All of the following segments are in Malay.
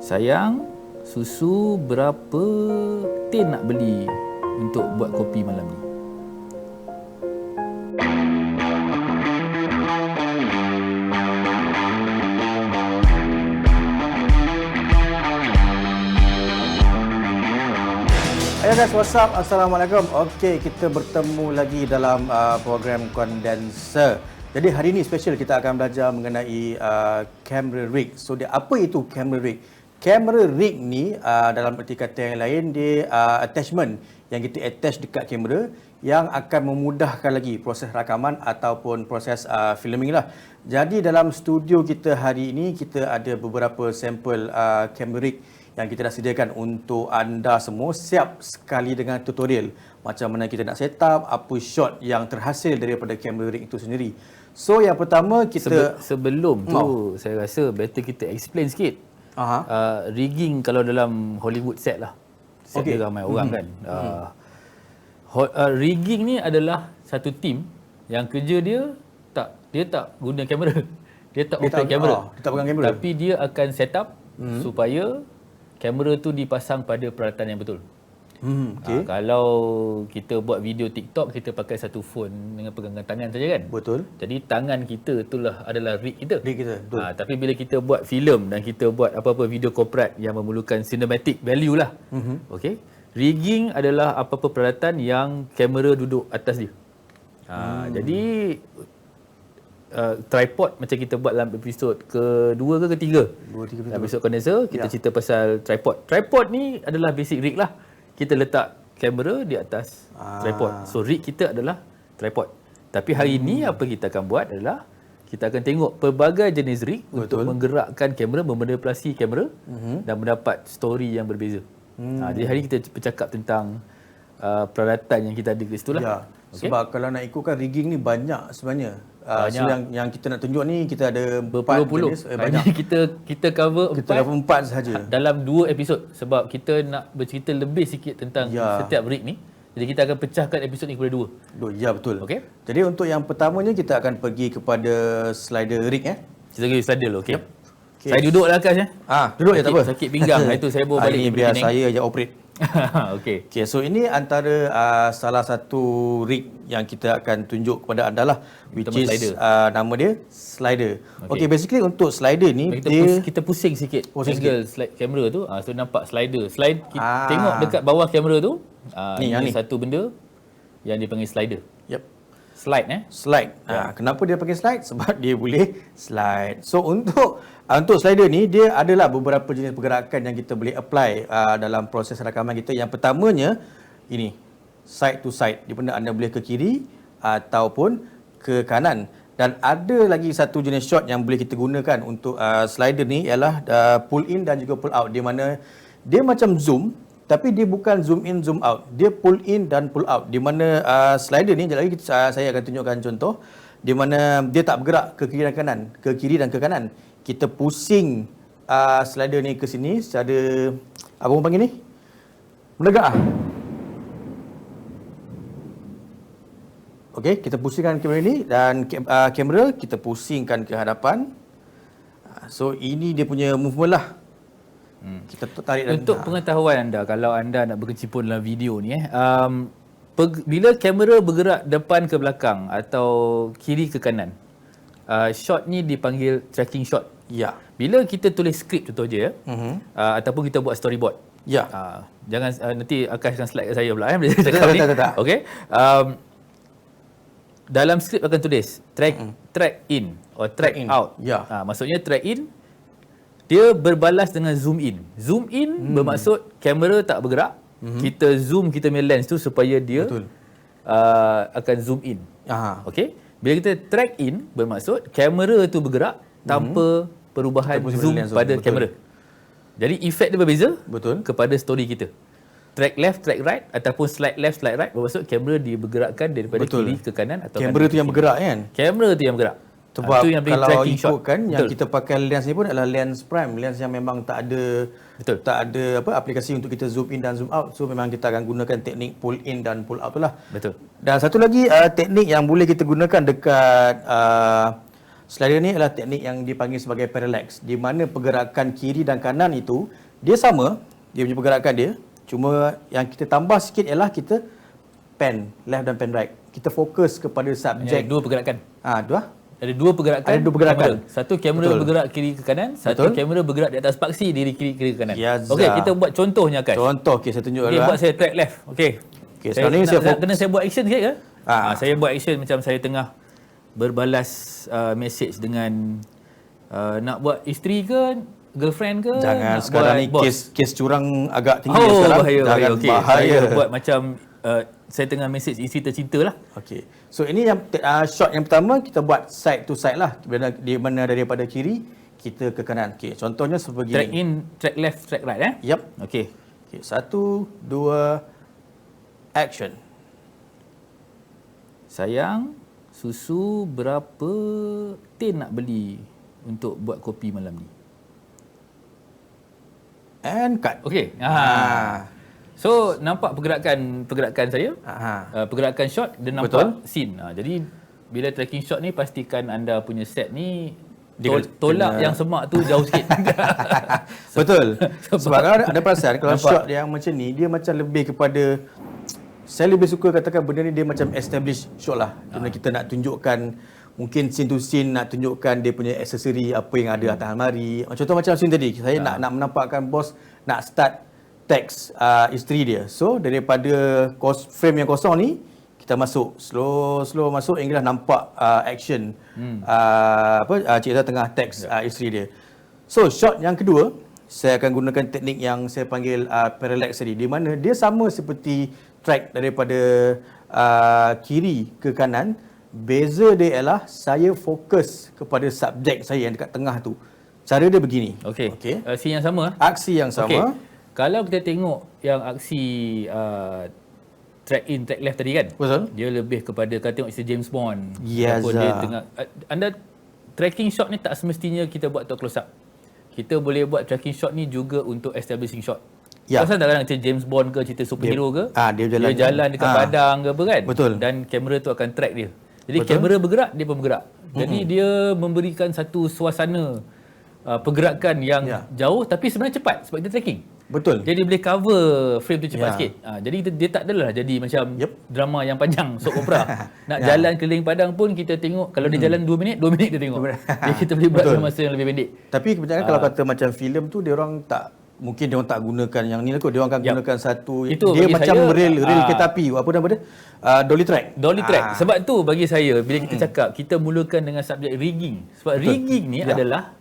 Sayang, susu berapa tin nak beli untuk buat kopi malam ni? Hey guys, what's up? Assalamualaikum. Okey, kita bertemu lagi dalam program Condenser. Jadi hari ini special kita akan belajar mengenai camera rig. So apa itu camera rig? Camera rig ni dalam erti kata yang lain dia attachment yang kita attach dekat kamera yang akan memudahkan lagi proses rakaman ataupun proses filming lah. Jadi dalam studio kita hari ini kita ada beberapa sampel camera rig yang kita dah sediakan untuk anda semua, siap sekali dengan tutorial macam mana kita nak set up, apa shot yang terhasil daripada camera rig itu sendiri. So yang pertama kita sebelum tu saya rasa better kita explain sikit. Rigging kalau dalam Hollywood set lah. Set dia ramai orang kan. Rigging ni adalah satu team yang kerja dia tak guna kamera. Dia tak open kamera. Dia tak pegang kamera. Tapi dia akan set up supaya kamera tu dipasang pada peralatan yang betul. Kalau kita buat video TikTok, kita pakai satu phone dengan pegangan tangan saja kan? Betul. Jadi tangan kita itulah adalah rig kita. Rig kita, betul. Tapi bila kita buat filem dan kita buat apa-apa video corporate yang memerlukan cinematic value lah. Okey. Rigging adalah apa-apa peralatan yang kamera duduk atas dia. Jadi tripod macam kita buat dalam episod kedua ke ketiga. Episod Condenser kita cerita pasal tripod. Tripod ni adalah basic rig lah. Kita letak kamera di atas tripod. So rig kita adalah tripod. Tapi hari ini apa kita akan buat adalah kita akan tengok pelbagai jenis rig untuk menggerakkan kamera, memanipulasi kamera dan mendapat story yang berbeza. Jadi hari ini kita bercakap tentang peralatan yang kita ada di situ lah. Ya. Okay. Sebab kalau nak ikutkan rigging ni banyak sebenarnya. So yang kita nak tunjuk ni kita ada berpuluh-puluh. Banyak. Kita cover kita cover 4 sahaja dalam 2 episod sebab kita nak bercerita lebih sikit tentang setiap rig ni. Jadi kita akan pecahkan episod ni kepada 2. Ya, betul. Okey. Jadi untuk yang pertamanya kita akan pergi kepada slider rig Kita pergi slider dulu, okey. Okay. Saya duduklah Akash duduk je tak apa. Sakit pinggang. Itu saya bawa balik biar saya je operate. Okey. Okay, so ini antara salah satu rig yang kita akan tunjuk kepada anda lah, which is nama dia slider. Okay, basically untuk slider ni kita pusing sikit angle slide kamera tu. So nampak slider. Tengok dekat bawah kamera tu. Ini satu benda yang dipanggil slider. Slide Slide. Kenapa dia panggil slide? Sebab dia boleh slide. So untuk slider ni dia adalah beberapa jenis pergerakan yang kita boleh apply dalam proses rakaman kita. Yang pertamanya ini side to side, di mana anda boleh ke kiri ataupun ke kanan. Dan ada lagi satu jenis shot yang boleh kita gunakan untuk slider ni ialah pull in dan juga pull out, di mana dia macam zoom tapi dia bukan zoom in zoom out, dia pull in dan pull out, di mana slider ni sekejap lagi saya akan tunjukkan contoh di mana dia tak bergerak ke kiri dan kanan, ke kiri dan ke kanan. Kita pusing slider ni ke sini secara apa orang panggil ni? Menegak Okey, kita pusingkan kamera ni dan kamera kita pusingkan ke hadapan. So ini dia punya movement lah. Kita tarik untuk pengetahuan anda, kalau anda nak berkecimpung dalam video ni bila kamera bergerak depan ke belakang atau kiri ke kanan, shot ni dipanggil tracking shot. Bila kita tulis skrip contoh je ataupun kita buat storyboard. Jangan nanti Akash akan slide kat saya pula bila cakap ni. Okey. Dalam skrip akan tulis track in or track out. Maksudnya track in dia berbalas dengan zoom in. Zoom in bermaksud kamera tak bergerak. Kita zoom kita punya lens tu supaya dia akan zoom in. Okey. Bila kita track in bermaksud kamera tu bergerak tanpa perubahan zoom pada kamera. Jadi efek dia berbeza kepada story kita. Track left, track right ataupun slide left, slide right bermaksud kamera dia bergerakkan daripada kiri ke kanan atau kamera tu yang bergerak kan? Kamera tu yang bergerak. Sebab kalau ikutkan yang kita pakai lens ni pun adalah lens prime, lens yang memang tak ada aplikasi untuk kita zoom in dan zoom out. So memang kita akan gunakan teknik pull in dan pull out tu lah. Dan satu lagi teknik yang boleh kita gunakan dekat slider ni adalah teknik yang dipanggil sebagai parallax, di mana pergerakan kiri dan kanan itu dia sama, dia punya pergerakan dia, cuma yang kita tambah sikit ialah kita pan left dan pan right. Kita fokus kepada subjek. Dua pergerakan. Dua. Ada dua pergerakan. Ada dua pergerakan. Kamera. Satu kamera bergerak kiri ke kanan, satu kamera bergerak di atas paksi diri kiri ke kanan. Ya, Okey, kita buat contohnya Akash. Contoh, okey saya tunjuk Okey, buat saya track left. Okey. Okey, sekarang ni saya kena saya buat action sikit ke? Saya buat action macam saya tengah berbalas message dengan nak buat isteri ke, girlfriend ke? Jangan, nak sekarang ni kes curang agak tinggi sekarang. Bahaya. Jangan Okay. bahaya. Saya buat macam saya tengah message isteri tercinta lah. Okey. So ini yang shot yang pertama, kita buat side to side lah. Di mana daripada kiri kita ke kanan. Okey, contohnya seperti Track in, track left, track right Yep. Okey. Okey, 1 2 action. Sayang, susu berapa tin nak beli untuk buat kopi malam ni? And cut. Okey. So nampak pergerakan saya, pergerakan shot dan nampak scene. Jadi bila tracking shot ni pastikan anda punya set ni tolak yang semak tu jauh sikit. Betul. Sebab ada perasan kalau shot yang macam ni dia macam lebih kepada, saya lebih suka katakan benda ni dia macam establish shot lah. Dimana kita nak tunjukkan mungkin scene to scene, nak tunjukkan dia punya aksesori apa yang ada atas almari. Contoh macam scene tadi, saya nak menampakkan bos nak start teks isteri dia. So daripada frame yang kosong ni kita masuk slow masuk hinggalah nampak action cerita tengah teks isteri dia. So shot yang kedua saya akan gunakan teknik yang saya panggil parallax tadi, di mana dia sama seperti track daripada kiri ke kanan. Beza dia ialah saya fokus kepada subjek saya yang dekat tengah tu. Cara dia begini. Okey. Aksi yang sama. Aksi yang sama. Okay. Kalau kita tengok yang aksi track in, track left tadi kan, betul, dia lebih kepada kalau tengok cerita James Bond. Yes, dia tengah anda tracking shot ni tak semestinya kita buat untuk close up. Kita boleh buat tracking shot ni juga untuk establishing shot. Pasal tak kadang cerita James Bond ke, cerita superhero ke, dia jalan dekat padang ke apa kan, betul, dan kamera tu akan track dia. Jadi kamera bergerak, dia pun bergerak. Jadi dia memberikan satu suasana pergerakan yang jauh tapi sebenarnya cepat sebab kita tracking. Betul. Jadi boleh cover frame tu cepat sikit. Jadi dia tak adalah jadi macam drama yang panjang, soap opera. Nak jalan keliling padang pun kita tengok, kalau dia jalan 2 minit, 2 minit dia tengok. Jadi kita boleh buat dalam masa yang lebih pendek. Tapi kebanyakan kalau kata macam filem tu dia orang tak, mungkin dia orang tak gunakan yang ni lah kot. Dia orang akan gunakan satu, itu dia macam rel kereta api, apa nama dia? Dolly track. Sebab tu bagi saya bila kita cakap kita mulakan dengan subjek rigging. Sebab rigging ni adalah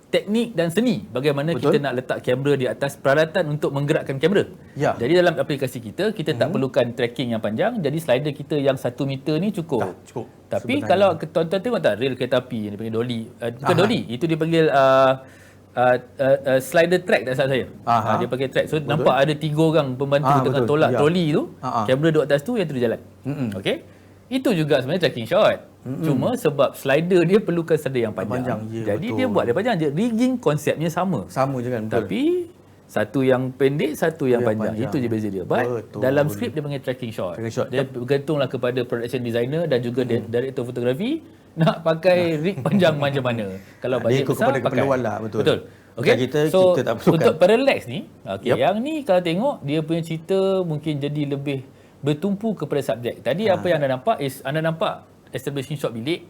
teknik dan seni bagaimana kita nak letak kamera di atas peralatan untuk menggerakkan kamera. Jadi dalam aplikasi kita tak perlukan tracking yang panjang. Jadi slider kita yang 1 meter ni cukup. Tapi sebenarnya, kalau tuan-tuan tengok tak rel kereta api yang dipanggil dolly, bukan dolly, itu dipanggil slider track tak salah saya. Dia pakai track. So nampak ada 3 orang pembantu tengah tolak troli tu. Kamera duduk atas tu, yang tu dia jalan. Okey. Itu juga sebenarnya tracking shot. Cuma sebab slider dia perlukan slider yang panjang. Jadi dia buat dia panjang je. Rigging konsepnya sama. Sama je kan. Tapi satu yang pendek, satu yang panjang. Itu je beza dia. But dalam skrip dia panggil tracking shot. Dia bergantunglah kepada production designer dan juga director fotografi nak pakai rig panjang macam mana. Kalau bajet besar kepada keperluan lah. Betul. Okey. Kita tak perlukan. Untuk parallax ni, yang ni kalau tengok dia punya cerita mungkin jadi lebih bertumpu kepada subjek. Tadi apa yang anda nampak anda nampak establishing shot bilik,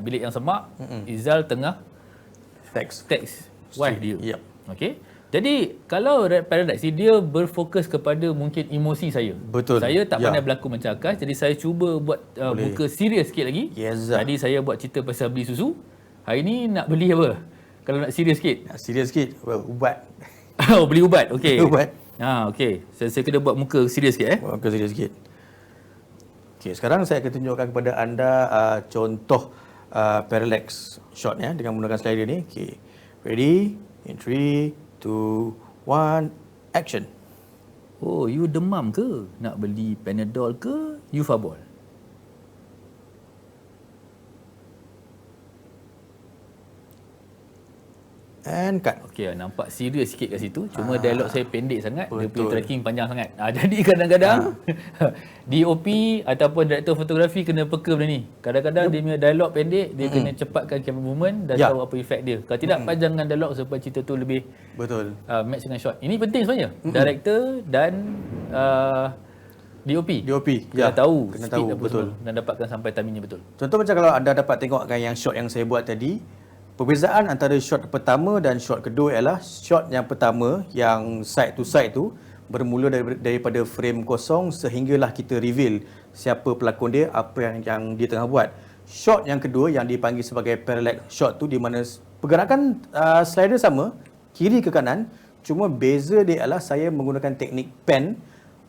bilik yang semak, Izal tengah teks wife dia. Okey. Jadi kalau parallax ni dia berfokus kepada mungkin emosi saya. Betul. Saya tak pandai berlakon macam Akash, jadi saya cuba buat muka serius sikit lagi. Jadi saya buat cerita pasal beli susu. Hari ni nak beli apa? Kalau nak serius sikit. Ubat. Beli ubat. Okey. Ubat. Okey. Saya kena buat muka serius sikit Muka serius sikit. Okey, sekarang saya akan tunjukkan kepada anda contoh parallax shot dengan menggunakan slider ni. Okey. Ready? In 3, 2, 1, action. Oh, you demam ke? Nak beli Panadol ke Eufabol? And cut. Okey, nampak serius sikit kat situ. Cuma dialog saya pendek sangat, dia punya tracking panjang sangat. Jadi kadang-kadang DOP ataupun director fotografi kena peka benda ni. Kadang-kadang dia punya dialog pendek, dia kena cepatkan camera movement dan tahu apa efek dia. Kalau tidak, panjangkan dialog supaya cerita tu lebih match dengan shot. Ini penting sebenarnya. Director dan DOP kena tahu speed apa semua dan dapatkan sampai timingnya betul. Contoh macam kalau anda dapat tengokkan yang shot yang saya buat tadi, perbezaan antara shot pertama dan shot kedua ialah shot yang pertama yang side to side tu bermula daripada frame kosong sehinggalah kita reveal siapa pelakon dia, apa yang dia tengah buat. Shot yang kedua yang dipanggil sebagai parallax shot tu, di mana pergerakan slider sama, kiri ke kanan, cuma beza dia ialah saya menggunakan teknik pan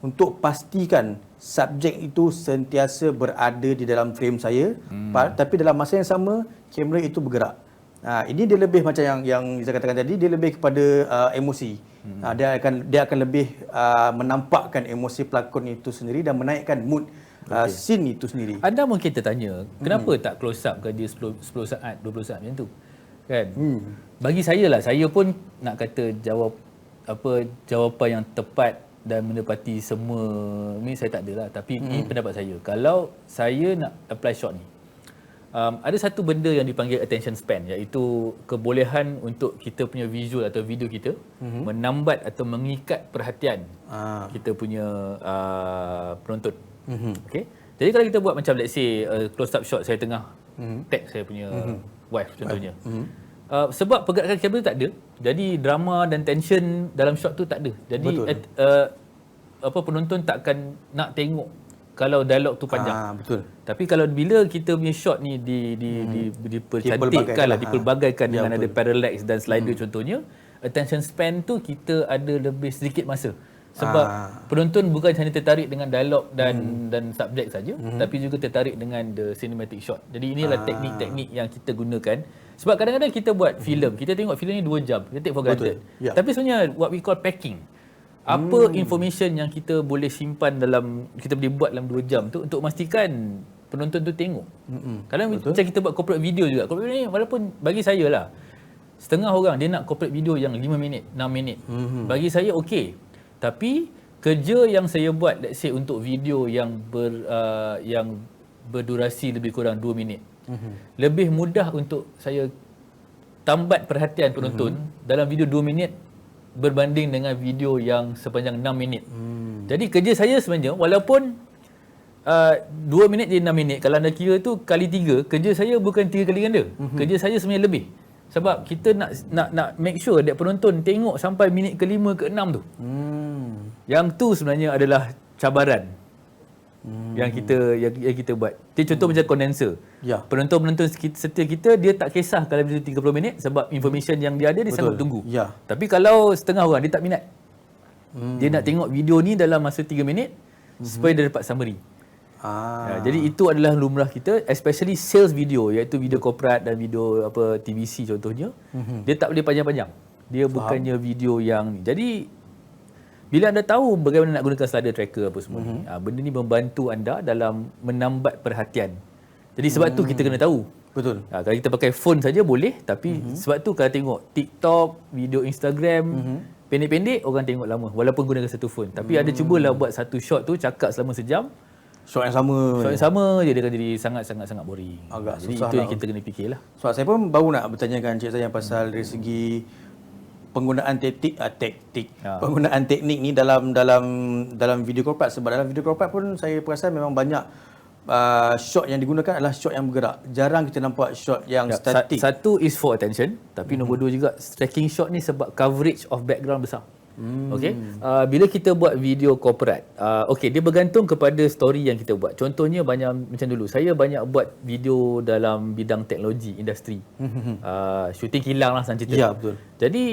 untuk pastikan subjek itu sentiasa berada di dalam frame saya, tapi dalam masa yang sama kamera itu bergerak. Ini dia lebih macam yang saya katakan tadi, dia lebih kepada emosi. Dia akan lebih menampakkan emosi pelakon itu sendiri dan menaikkan mood scene itu sendiri. Anda mungkin tertanya, kenapa tak close up ke dia 10 saat, 20 saat macam tu? Kan? Bagi saya lah, saya pun nak kata jawapan yang tepat dan mendapati semua ni saya tak ada lah, tapi ini pendapat saya. Kalau saya nak apply shot ni, ada satu benda yang dipanggil attention span, iaitu kebolehan untuk kita punya visual atau video kita menambat atau mengikat perhatian kita punya penonton. Okay? Jadi kalau kita buat macam let's say close up shot saya tengah tag saya punya wife contohnya, sebab pergerakan kamera tak ada, jadi drama dan tension dalam shot tu tak ada. Jadi penonton takkan nak tengok kalau dialog tu panjang. Betul. Tapi kalau bila kita punya shot ni dipercantikkan lah, dipelbagaikan dengan ada parallax dan slider contohnya, attention span tu kita ada lebih sedikit masa. Sebab penonton bukan hanya tertarik dengan dialog dan subjek saja, tapi juga tertarik dengan the cinematic shot. Jadi inilah teknik-teknik yang kita gunakan. Sebab kadang-kadang kita buat filem, kita tengok filem ni 2 jam, kita take for granted. Tapi sebenarnya what we call packing. Apa information yang kita boleh simpan dalam, kita boleh buat dalam 2 jam tu untuk memastikan penonton tu tengok. Kadang macam kita buat corporate video juga. Corporate video ni walaupun bagi saya lah, setengah orang dia nak corporate video yang 5 minit, 6 minit. Bagi saya okey. Tapi kerja yang saya buat let's say untuk video yang berdurasi lebih kurang 2 minit. Lebih mudah untuk saya tambat perhatian penonton dalam video 2 minit berbanding dengan video yang sepanjang 6 minit. Jadi kerja saya sebenarnya walaupun 2 minit jadi 6 minit, kalau anda kira tu kali 3, kerja saya bukan 3 kali ganda. Kerja saya sebenarnya lebih. Sebab kita nak make sure that penonton tengok sampai minit ke-5 ke-6 tu. Yang tu sebenarnya adalah cabaran yang kita buat. Jadi contoh macam condenser. Penonton setia kita, dia tak kisah kalau video 30 minit sebab information yang dia ada dia sanggup tunggu. Tapi kalau setengah orang dia tak minat. Dia nak tengok video ni dalam masa 3 minit supaya dia dapat summary. Jadi itu adalah lumrah kita, especially sales video, iaitu video corporate dan video TVC contohnya. Dia tak boleh panjang-panjang. Dia bukannya video yang ni. Jadi bila anda tahu bagaimana nak gunakan slider tracker apa semua ni, benda ni membantu anda dalam menambat perhatian. Jadi sebab tu kita kena tahu. Betul. Kalau kita pakai phone saja boleh, tapi sebab tu kalau tengok TikTok, video Instagram, pendek-pendek orang tengok lama walaupun gunakan satu phone. Tapi ada cubalah buat satu shot tu cakap selama sejam. Shot yang sama je dia akan jadi sangat boring. Jadi itu yang kita kena fikirlah. So saya pun baru nak bertanyakan Cik Zai yang pasal dari segi penggunaan penggunaan teknik ni dalam video corporate. Sebab dalam video corporate pun saya perasan memang banyak shot yang digunakan adalah shot yang bergerak. Jarang kita nampak shot yang statik. Satu is for attention, tapi nombor 2 juga tracking shot ni sebab coverage of background besar. Okey, bila kita buat video corporate, okey, dia bergantung kepada story yang kita buat. Contohnya macam dulu saya banyak buat video dalam bidang teknologi, industri. Shooting kilang lah senang cerita. Ya, betul. Jadi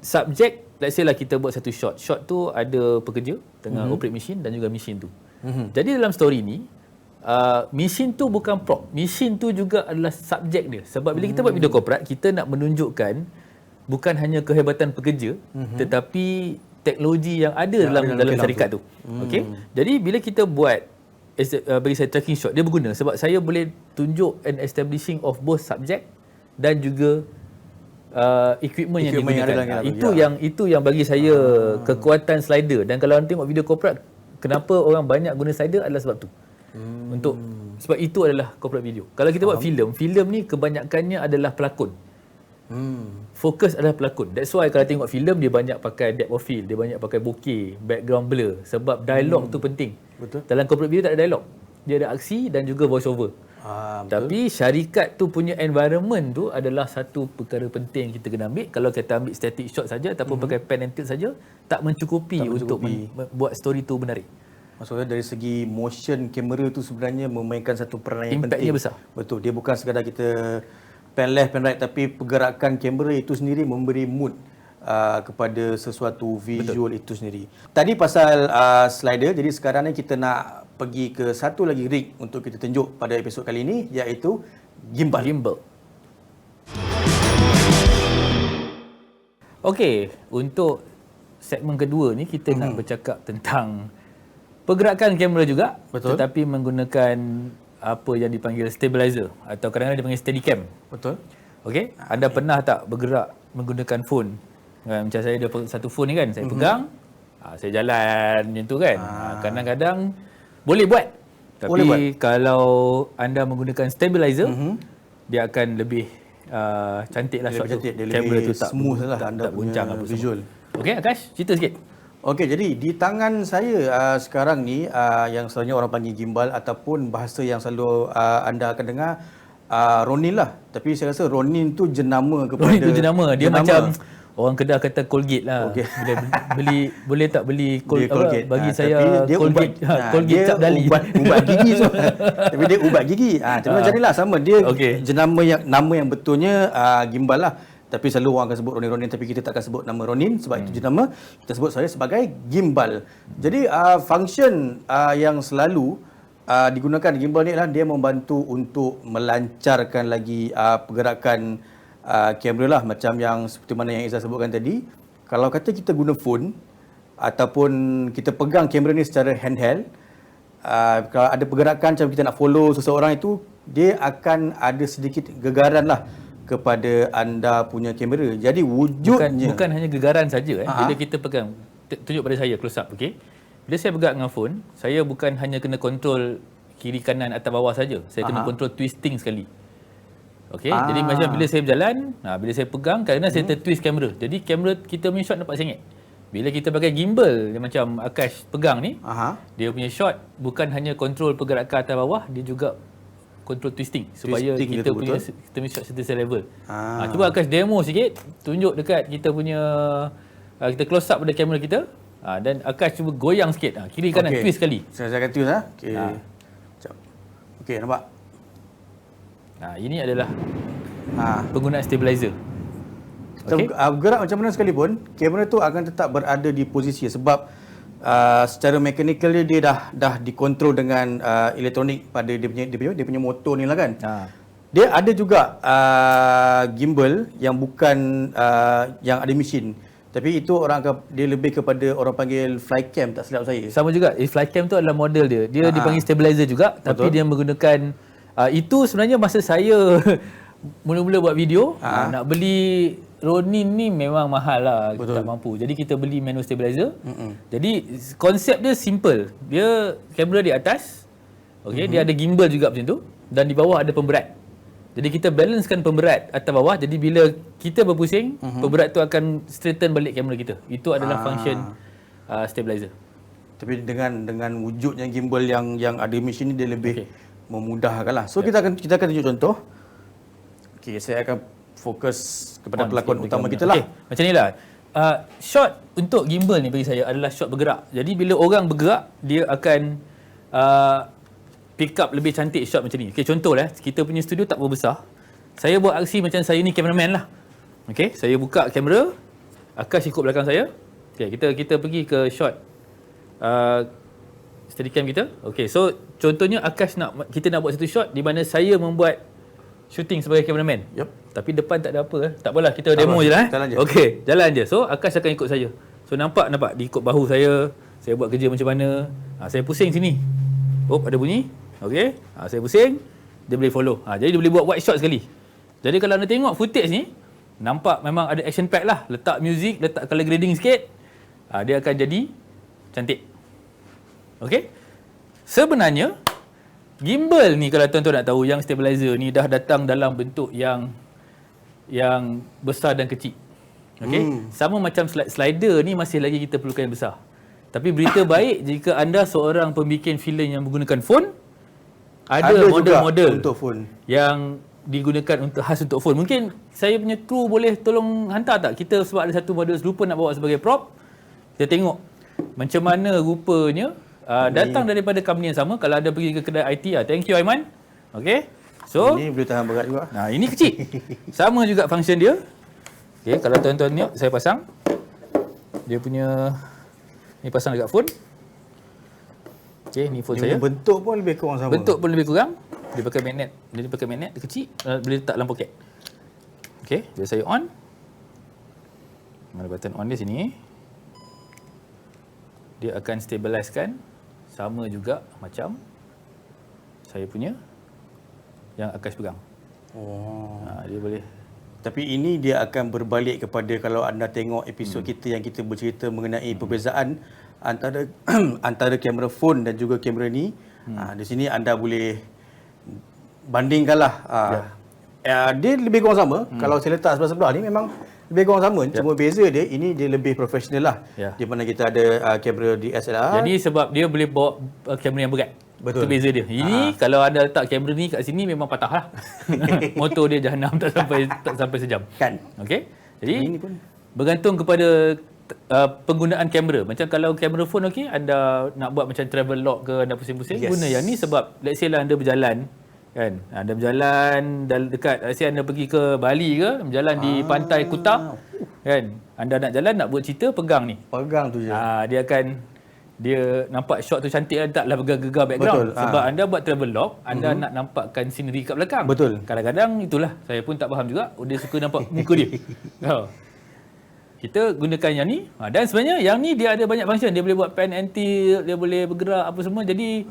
subjek, let's say lah kita buat satu shot. Shot tu ada pekerja tengah operate mesin dan juga mesin tu. Jadi dalam story ni mesin tu bukan prop. Mesin tu juga adalah subjek dia. Sebab bila kita buat video corporate, kita nak menunjukkan bukan hanya kehebatan pekerja, tetapi teknologi yang ada dalam syarikat tu. Okey. Jadi bila kita buat bagi saya tracking shot, dia berguna sebab saya boleh tunjuk an establishing of both subject dan juga equipment yang Equipment yang ada digunakan. dalam Itu yang bagi saya kekuatan slider. Dan kalau anda tengok video corporate, kenapa orang banyak guna slider adalah sebab tu. Sebab itu adalah corporate video. Kalau kita buat filem ni kebanyakannya adalah pelakon. Fokus adalah pelakon. That's why kalau tengok filem dia banyak pakai depth of field, dia banyak pakai bokeh, background blur sebab dialog tu penting. Betul. Dalam corporate video tak ada dialog. Dia ada aksi dan juga voice over. Tapi syarikat tu punya environment tu adalah satu perkara penting kita kena ambil. Kalau kita ambil static shot saja ataupun pakai pen and tilt saja, tak mencukupi untuk buat story tu menarik. Maksudnya dari segi motion kamera tu sebenarnya memainkan satu peranan yang Impact-nya penting. besar. Betul. Dia bukan sekadar kita pan left, pan right, tapi pergerakan kamera itu sendiri memberi mood kepada sesuatu visual. Betul. Itu sendiri. Tadi pasal slider, jadi sekarang ni kita nak pergi ke satu lagi rig untuk kita tunjuk pada episod kali ini, iaitu gimbal. Okey, untuk segmen kedua ni kita nak bercakap tentang pergerakan kamera juga. Betul. Tetapi menggunakan apa yang dipanggil stabilizer atau kadang-kadang dipanggil steadicam. Betul. Okey, anda pernah tak bergerak menggunakan phone? Macam saya ada satu phone ni kan, saya pegang, saya jalan macam tu kan. Kadang-kadang boleh buat. Tapi kalau anda menggunakan stabilizer, dia akan lebih cantik lah shot tu. Kamera tu tak smooth lah anda tak buncang apa visual. Okey, Akash, cerita sikit. Okey, jadi di tangan saya sekarang ni yang selalunya orang panggil gimbal ataupun bahasa yang selalu anda akan dengar Ronin lah. Tapi saya rasa Ronin tu jenama kepada Ronin tu jenama. Dia macam orang Kedah kata Colgate lah. Okay. Boleh tak beli Colgate. Bagi saya dia Colgate. Colgate cap dali. Ubat gigi so. Tapi dia ubat gigi. Tapi macam inilah sama. Dia nama yang betulnya gimbal lah. Tapi selalu orang akan sebut Ronin, tapi kita tak akan sebut nama Ronin sebab itu jenama. Kita sebut saya sebagai gimbal. Jadi function yang selalu digunakan gimbal ni adalah dia membantu untuk melancarkan lagi pergerakan kamera lah, macam yang seperti mana yang Izzah sebutkan tadi. Kalau kata kita guna phone ataupun kita pegang kamera ni secara handheld, kalau ada pergerakan macam kita nak follow seseorang itu, dia akan ada sedikit gegaran lah kepada anda punya kamera. Jadi wujudnya bukan hanya gegaran saja. Bila kita pegang, tunjuk pada saya close up, okey. Bila saya pegang dengan phone, saya bukan hanya kena kontrol kiri kanan atas bawah saja. Saya kena kontrol twisting sekali. Okey, jadi macam bila saya berjalan, bila saya pegang, kerana saya tertwist kamera. Jadi kamera kita punya shot nampak sengit. Bila kita pakai gimbal, dia macam Akash pegang ni, dia punya shot bukan hanya kontrol pergerakan atas bawah, dia juga kontrol twisting supaya kita punya shot sentiasa level. Cuba Akash demo sikit, tunjuk dekat kita punya kita close up pada kamera kita. Dan Akash cuba goyang sikit, kiri kanan twist sekali. Saya akan twist okey. Sekejap. Okey, nampak. Ini adalah penggunaan stabilizer. Bergerak macam mana sekalipun, kamera tu akan tetap berada di posisi sebab secara mekanikal dia dah dikontrol dengan elektronik pada dia punya motor ni lah kan. Dia ada juga gimbal yang bukan yang ada mesin. Tapi itu dia lebih kepada orang panggil flycam, tak silap saya. Sama juga, flycam tu adalah model dia. Dia dipanggil stabilizer juga. Betul. Tapi dia menggunakan itu sebenarnya masa saya mula-mula buat video, nak beli Ronin ni memang mahal lah. Betul. Tak mampu. Jadi kita beli manual stabilizer. Jadi konsep dia simple. Dia kamera di atas. Okey, dia ada gimbal juga macam tu, dan di bawah ada pemberat. Jadi kita balancekan pemberat atas bawah. Jadi bila kita berpusing, pemberat tu akan straighten balik kamera kita. Itu adalah function stabilizer. Tapi dengan wujudnya gimbal yang ada mesin ni, dia lebih memudahkan lah. So kita akan tunjuk contoh. Okey, saya akan fokus kepada pelakon utama kita lah. Macam ni lah. Shot untuk gimbal ni bagi saya adalah shot bergerak. Jadi bila orang bergerak, dia akan pick up lebih cantik shot macam ni. Okey, contoh lah, kita punya studio tak berapa besar. Saya buat aksi macam saya ni cameraman lah. Okey, saya buka kamera, Akash ikut belakang saya. Okey, kita pergi ke shot steadicam kita. Okey, so contohnya Akash kita nak buat satu shot di mana saya membuat shooting sebagai cameraman. Tapi depan tak ada apa. Tak apalah, kita demo je lah. Okey, jalan je. So Akash akan ikut saya. So nampak dia ikut bahu saya buat kerja macam mana. Saya pusing sini. Ada bunyi. Okey, saya pusing, dia boleh follow. Jadi dia boleh buat wide shot sekali. Jadi kalau anda tengok footage ni, nampak memang ada action pack lah. Letak music, letak color grading sikit, dia akan jadi cantik. Okey. Sebenarnya gimbal ni, kalau tuan-tuan nak tahu, yang stabilizer ni dah datang dalam bentuk yang besar dan kecil. Okey. Sama macam slider ni masih lagi kita perlukan yang besar. Tapi berita baik jika anda seorang pembikin filem yang menggunakan phone, ada model-model untuk phone yang digunakan khas untuk phone. Mungkin saya punya kru boleh tolong hantar tak? Kita sebab ada satu model lupa nak bawa sebagai prop. Kita tengok macam mana rupanya datang daripada company yang sama. Kalau anda pergi ke kedai IT, thank you Aiman. Okey. So ini boleh tahan berat juga. Nah, ini kecil. Sama juga function dia. Okey, kalau tuan-tuan tengok saya pasang. Dia punya ni pasang dekat phone. Okey, ni phone saya. Bentuk pun lebih kurang sama. Bentuk pun lebih kurang. Dia pakai magnet. Dia pakai magnet, dia kecil, boleh letak dalam poket. Okey, bila saya on. Mana button on dia sini. Dia akan stabilizekan sama juga macam saya punya yang Akash pegang. Dia boleh. Tapi ini dia akan berbalik kepada kalau anda tengok episod kita yang kita bercerita mengenai perbezaan antara kamera phone dan juga kamera ni. Di sini anda boleh bandingkanlah. Dia lebih kurang sama. Kalau saya letak sebelah-sebelah ni memang lebih kurang sama. Cuma beza dia, ini dia lebih profesional lah. Di mana kita ada kamera DSLR. Jadi sebab dia boleh bawa kamera yang berat. Betul. Itu beza dia. Ini kalau anda letak kamera ni kat sini memang patah lah. Motor dia jahanam tak sampai sejam. Kan. Okey. Jadi ini pun bergantung kepada penggunaan kamera. Macam kalau kamera phone okey, anda nak buat macam travel log ke, anda pusing-pusing, guna yang ni sebab let's say lah anda berjalan kan. Anda berjalan dekat, let's say anda pergi ke Bali ke, berjalan di pantai Kuta kan. Anda nak jalan, nak buat cerita, pegang ni. Pegang tu je. Dia nampak shot tu cantik, taklah gegar-gegar background. Betul. Sebab anda buat travel log, anda nak nampakkan scenery kat belakang. Betul. Kadang-kadang itulah, saya pun tak faham juga. Dia suka nampak muka dia. Kita gunakan yang ni. Dan sebenarnya yang ni dia ada banyak function. Dia boleh buat pan and tilt, dia boleh bergerak apa semua. Jadi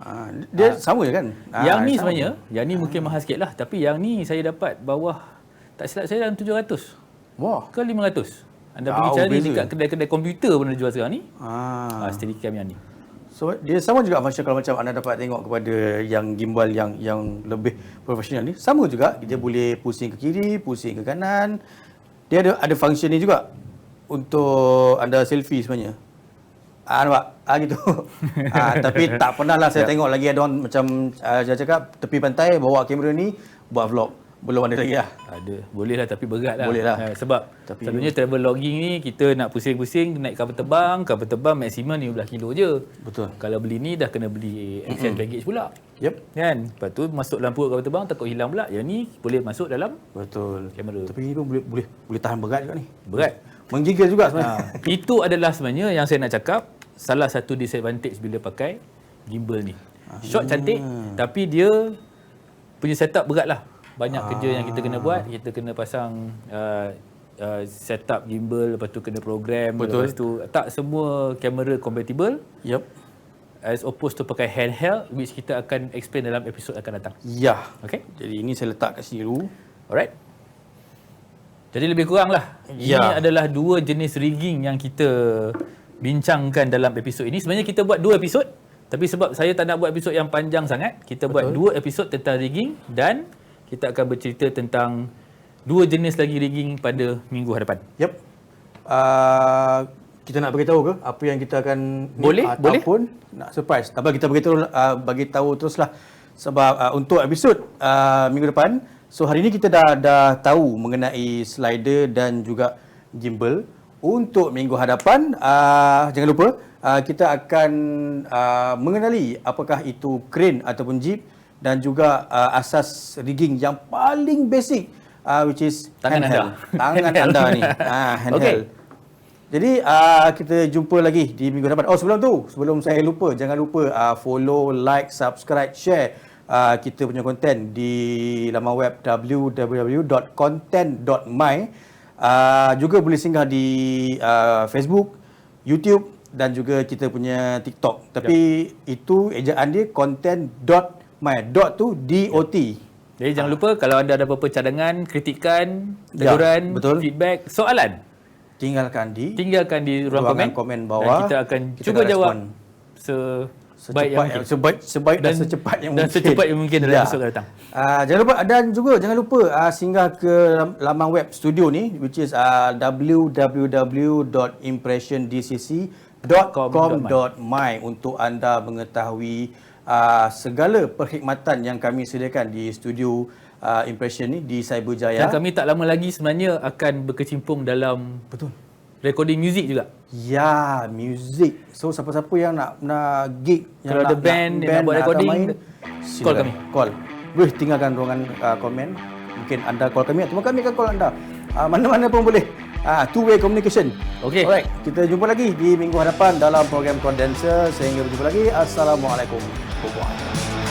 dia sama je kan? Yang ni sebenarnya, yang ni mungkin mahal sikit lah. Tapi yang ni saya dapat bawah, tak silap saya dalam 700. Wah. Ke 500. Anda pergi cari dekat kedai-kedai komputer pun ada jual sekarang ni. Steadicam yang ni. So dia sama juga function kalau macam anda dapat tengok kepada yang gimbal yang lebih profesional ni. Sama juga, dia boleh pusing ke kiri, pusing ke kanan. Dia ada function ni juga untuk anda selfie sebenarnya. Nampak? Gitu. Tapi tak pernah lah saya tengok lagi ada orang macam saya cakap tepi pantai bawa kamera ni buat vlog. Belum ada lagi lah. Ada. Boleh lah tapi berat lah. Boleh lah. Sebab selalunya travel logging ni kita nak pusing-pusing naik kapal terbang maksimum 15 kilo je. Betul. Kalau beli ni dah kena beli access package pula. Yep. Kan? Lepas tu masuk dalam perut kapal terbang takut hilang pula. Yang ni boleh masuk dalam kamera. Tapi ni pun boleh tahan berat juga ni. Berat. Menggigil juga sebenarnya. Itu adalah sebenarnya yang saya nak cakap salah satu disadvantage bila pakai gimbal ni. Shot cantik tapi dia punya setup berat lah. Banyak kerja yang kita kena buat. Kita kena pasang setup gimbal, lepas tu kena program. Betul. Lepas tu tak semua kamera compatible. Yep. As opposed to pakai handheld, which kita akan explain dalam episod akan datang. Ya. Okay. Jadi ini saya letak kat sini dulu. Alright. Jadi lebih kurang lah. Ini adalah dua jenis rigging yang kita bincangkan dalam episod ini. Sebenarnya kita buat 2 episod. Tapi sebab saya tak nak buat episod yang panjang sangat, kita buat 2 episod tentang rigging dan kita akan bercerita tentang 2 jenis lagi rigging pada minggu hadapan. Yep. Kita nak beritahu ke apa yang kita akan boleh ataupun nak surprise. Tak apa, kita beritahu teruslah sebab untuk episod minggu depan. So hari ni kita dah tahu mengenai slider dan juga gimbal. Untuk minggu hadapan jangan lupa kita akan mengenali apakah itu crane ataupun jeep dan juga asas rigging yang paling basic which is handheld. Tangan anda ni. Handheld. Okay. Jadi kita jumpa lagi di minggu depan. Sebelum saya lupa, jangan lupa follow, like, subscribe, share kita punya konten di laman web www.content.my. Juga boleh singgah di Facebook, YouTube dan juga kita punya TikTok. Tapi itu ejaan dia content.my. Dot tu DOT. Jadi jangan lupa kalau anda ada apa-apa cadangan, kritikan, teguran, feedback, soalan, tinggalkan di ruang komen bawah. Dan kita akan cuba jawab sebaik dan secepat yang mungkin dalam episod datang. Jangan lupa singgah ke laman web studio ni, which is www.impressiondcc.com.my untuk anda mengetahui segala perkhidmatan yang kami sediakan di studio Impression ni di Cyberjaya. Dan kami tak lama lagi sebenarnya akan berkecimpung dalam recording music juga. Ya, music. So siapa-siapa yang nak gig, kalau ada band yang nak buat recording, call kami. Boleh tinggalkan ruangan komen. Mungkin anda call kami atau kami akan call anda. Mana-mana pun boleh. Two-way communication. Okay. Alright, kita jumpa lagi di minggu hadapan dalam program Condenser. Sehingga berjumpa lagi. Assalamualaikum warahmatullahi wabarakatuh.